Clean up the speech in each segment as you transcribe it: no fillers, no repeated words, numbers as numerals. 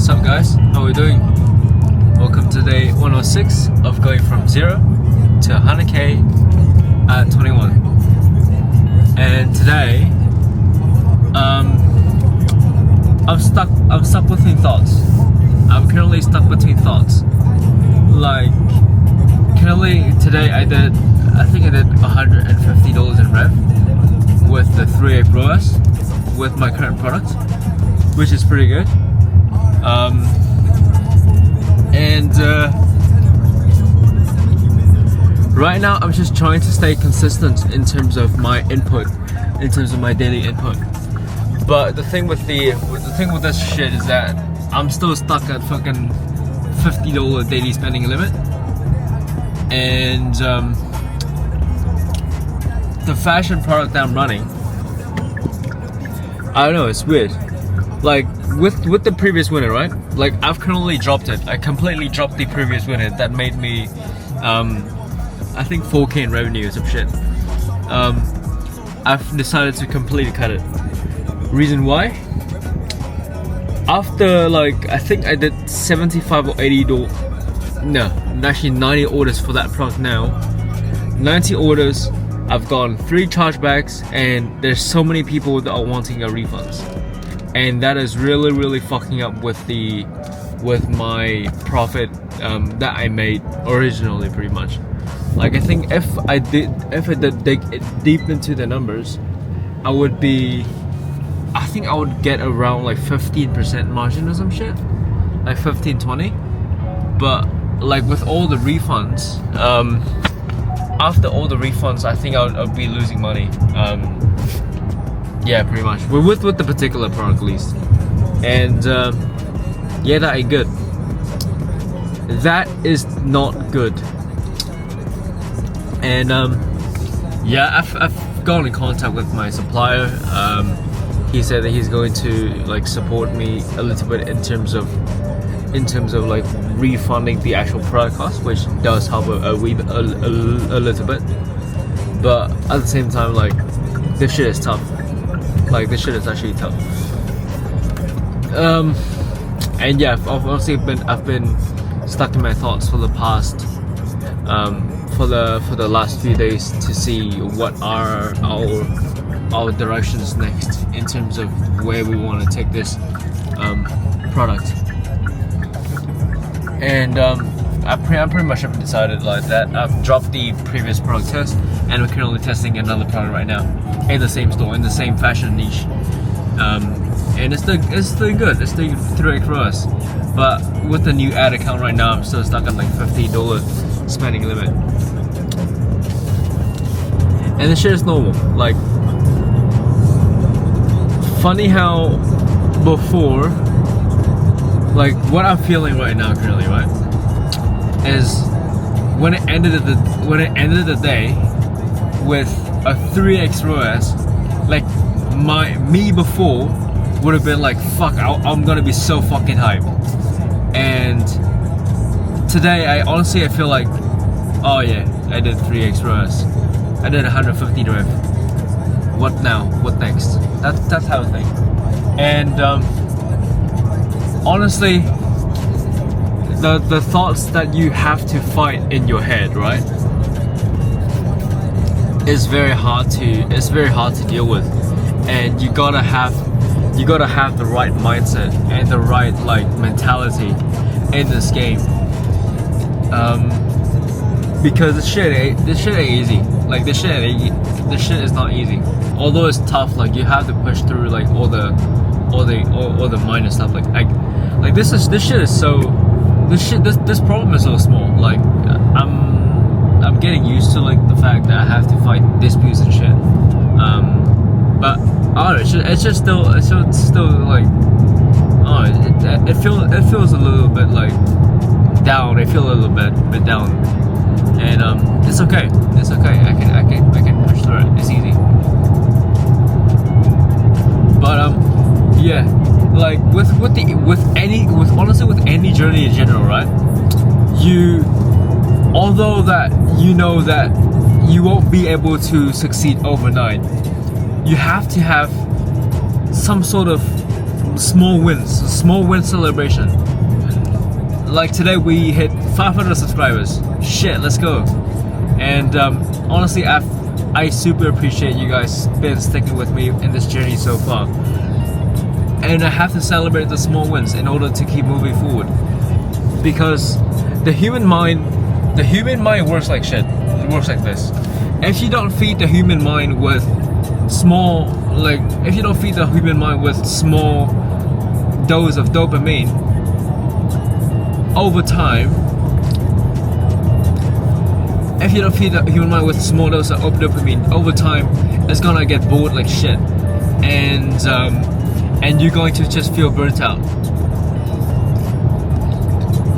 What's up guys? How are we doing? Welcome to day 106 of going from 0 to 100k at 21. And today, I'm stuck between thoughts. I'm currently stuck between thoughts. Like, currently today I did $150 in rev with the 3A Pro S with my current product, which is pretty good. Right now I'm just trying to stay consistent in terms of my input, in terms of my daily input. But the thing with this shit is that I'm still stuck at fucking $50 daily spending limit, and the fashion product that I'm running, I don't know, it's weird. Like with the previous winner, right? Like I've currently dropped it. I completely dropped the previous winner that made me I think 4k in revenue or some shit. I've decided to completely cut it. Reason why? After like I think I did 75 or 80 actually 90 orders for that product now. 90 orders, I've gotten 3 chargebacks, and there's so many people that are wanting a refunds. And that is really fucking up with my profit that I made originally, pretty much. Like I think if I did dig deep into the numbers, I would get around like 15% margin or some shit, like 15-20. But like with all the refunds, after all the refunds, I think I'll be losing money. Yeah, pretty much. We're with the particular product at least. And yeah, that ain't good. That is not good. And yeah, I've gone in contact with my supplier. He said that he's going to like support me a little bit in terms of like refunding the actual product cost, which does help a little bit. But at the same time, like, this shit is tough. Like, this shit is actually tough. And yeah, obviously I've been stuck in my thoughts for the past for the last few days to see what are our directions next in terms of where we want to take this product. And I'm pretty much have decided like that. I've dropped the previous product test, and we're currently testing another product right now in the same store, in the same fashion niche. And it's doing good. It's doing 3x for us. But with the new ad account right now, I'm still stuck at like $50 spending limit. And the shit is normal. Like, funny how before, like what I'm feeling right now currently, right, is when it ended the day with a 3x ROAS, like me before would have been like, fuck, I'm gonna be so fucking hyped. And today I honestly feel like, oh yeah, I did 3x ROAS, I did 150 rev. What now? What next? That's how I think. And honestly, the thoughts that you have to fight in your head, right, is very hard to deal with. And you gotta have the right mindset and the right like mentality in this game. Because this shit ain't easy. Like this shit is not easy. Although it's tough, like you have to push through like all the minor stuff. Like this problem is so small. Like I'm getting used to like the fact that I have to fight disputes and shit. But I don't know, it's just still like, it feels a little bit like down. I feel a little bit down, and it's okay. It's okay. I can push through it. It's easy. But yeah, like honestly with any journey in general, right? Although that you know that you won't be able to succeed overnight, you have to have some sort of small win celebration. Like today we hit 500 subscribers. Shit, let's go. And honestly, I super appreciate you guys been sticking with me in this journey so far. And I have to celebrate the small wins in order to keep moving forward. Because the human mind works like shit. It works like this. If you don't feed the human mind with small dose of dopamine over time, if you don't feed the human mind with small dose of dopamine over time, it's gonna get bored like shit, and you're going to just feel burnt out.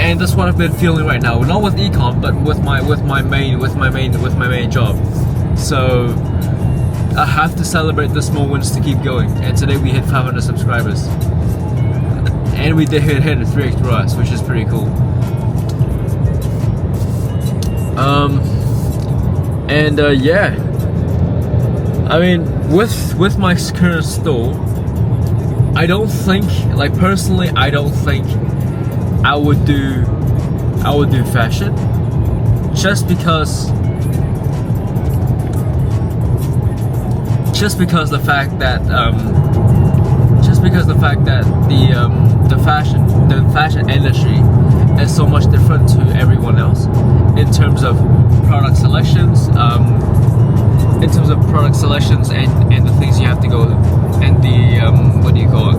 And that's what I've been feeling right now. Not with ecom, but with my main job. So I have to celebrate the small wins to keep going. And today we hit 500 subscribers, and we did hit 3x BRRRR, which is pretty cool. Yeah, I mean, with my current store, I don't think I would do fashion, just because the fact that the fashion industry is so much different to everyone else in terms of product selections, and the things you have to go, and the what do you call it,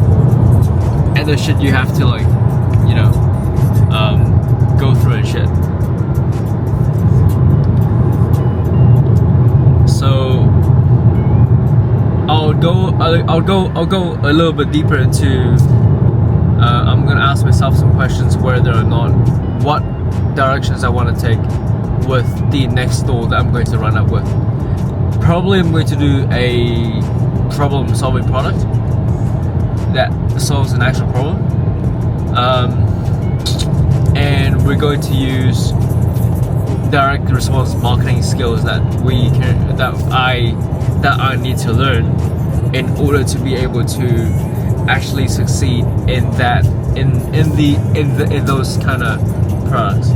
and the shit you have to, like, you know, go through and shit. So I'll go a little bit deeper into. I'm gonna ask myself some questions whether or not what directions I want to take with the next store that I'm going to run up with. Probably I'm going to do a problem-solving product that solves an actual problem, and we're going to use direct response marketing skills that I need to learn in order to be able to actually succeed in those kind of products.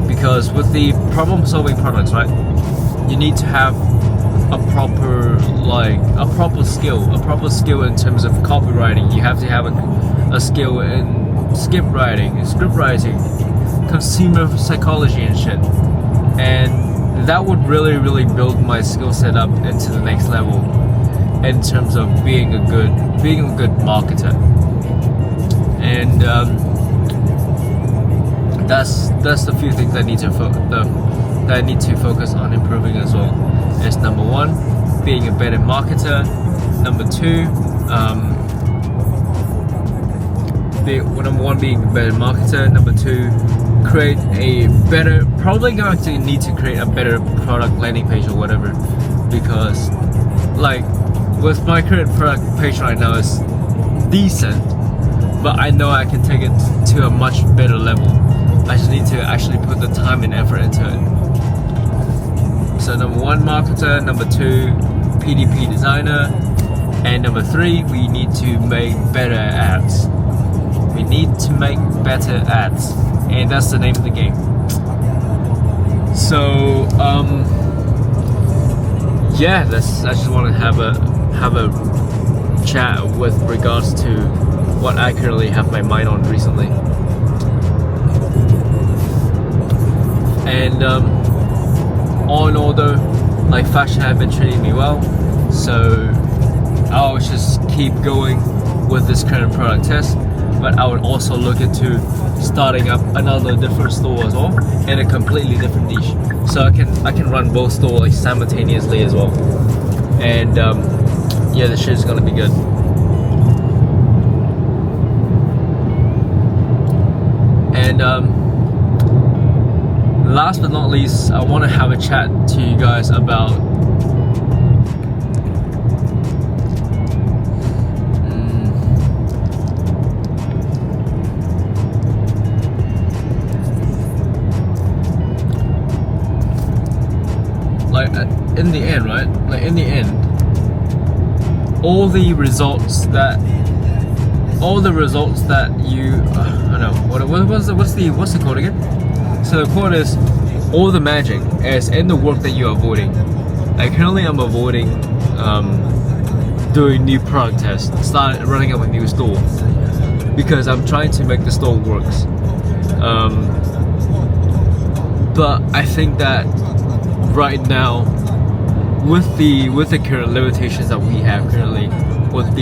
Because with the problem-solving products, right, you need to have a proper skill in terms of copywriting. You have to have a skill in script writing, consumer psychology and shit. And that would really build my skill set up into the next level in terms of being a good marketer. And that's the few things I need to focus on improving as well. Is number one, being a better marketer. Number two, being a better marketer. Number two, probably going to need to create a better product landing page or whatever, because like with my current product page right now is decent, but I know I can take it to a much better level. I just need to actually put the time and effort into it. So number one, marketer. Number two, PDP designer. And number three, we need to make better ads. We need to make better ads, and that's the name of the game. So yeah, I just want to have a chat with regards to what I currently have my mind on recently. And all in all though, like, fashion have been treating me well, so I'll just keep going with this current product test. But I would also look into starting up another different store as well, in a completely different niche, so I can run both stores like simultaneously as well. And yeah, the shit is gonna be good. And last but not least, I want to have a chat to you guys about in the end, right? Like, in the end, all the results that all the results that you I don't know what's the quote again? So the quote is, all the magic is in the work that you're avoiding. Like currently I'm avoiding doing new product tests, start running up a new store, because I'm trying to make the store works. But I think that right now, with the current limitations that we have currently, with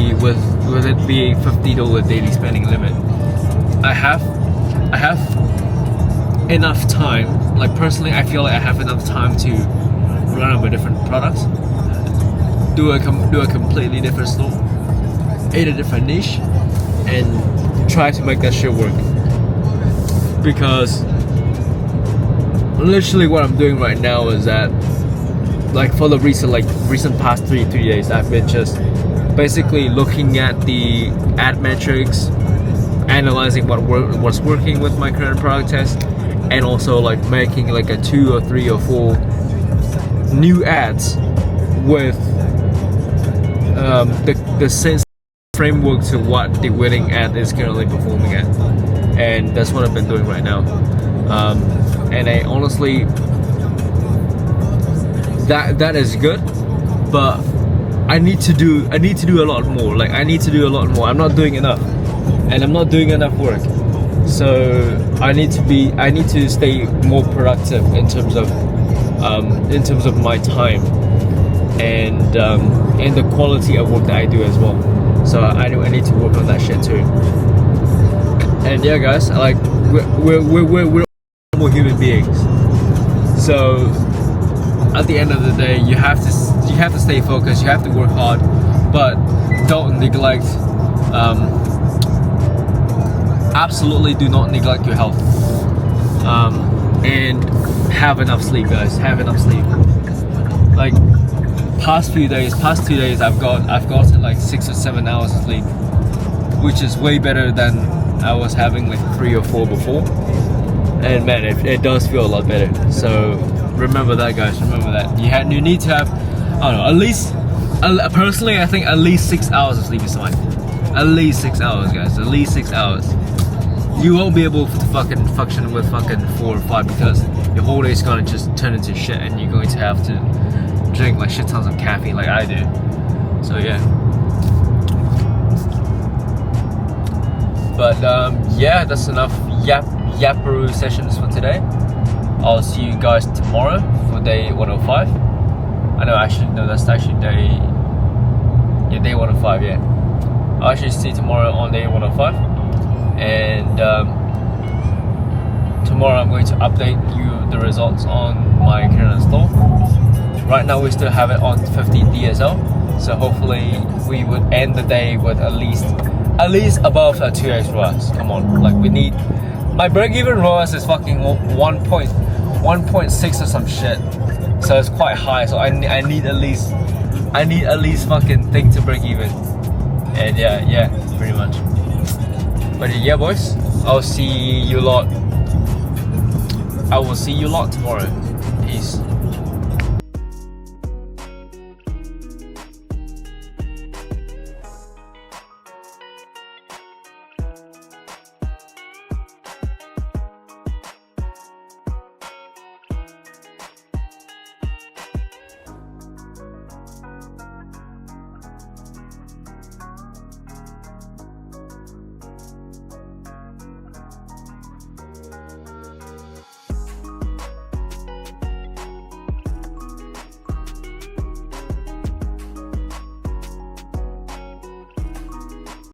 it being $50 daily spending limit, I have enough time. Like personally, I feel like I have enough time to run up with different products, do a completely different store, hit a different niche, and try to make that shit work. Because literally what I'm doing right now is that, like for the recent past three days, I've been just basically looking at the ad metrics, analyzing what's working with my current product test, and also like making like a 2 or 3 or 4 new ads with the sense framework to what the winning ad is currently performing at. And that's what I've been doing right now. And I honestly, that is good, but I need to do a lot more. Like I need to do a lot more. I'm not doing enough, and I'm not doing enough work. So I need to stay more productive in terms of my time and the quality of work that I do as well. So I need to work on that shit too. And yeah, guys, like we're more human beings. So at the end of the day, you have to stay focused. You have to work hard, but don't neglect. Absolutely, do not neglect your health. And have enough sleep, guys. Have enough sleep. Like past 2 days, I've gotten like 6 or 7 hours of sleep, which is way better than I was having like 3 or 4 before. And man, it does feel a lot better. So remember that, guys. Remember that you need to have, I don't know, at least personally I think at least 6 hours of sleep is fine. At least 6 hours, guys. At least 6 hours. You won't be able to fucking function with fucking 4 or 5, because your whole day is gonna just turn into shit, and you're going to have to drink like shit tons of caffeine like I do. So yeah. But yeah, that's enough BRRRR sessions for today. I'll see you guys tomorrow for day 105. I know, actually, no, that's actually day 105, yeah. I'll actually see you tomorrow on day 105. And tomorrow I'm going to update you the results on my current store. Right now we still have it on 15 DSL, so hopefully we would end the day with at least above 2x ROAS. Come on, like we need, my break-even ROAS is fucking 1.6 or some shit, so it's quite high. So I need at least fucking thing to break even. And yeah, pretty much. But yeah, boys, I will see you lot tomorrow. Peace.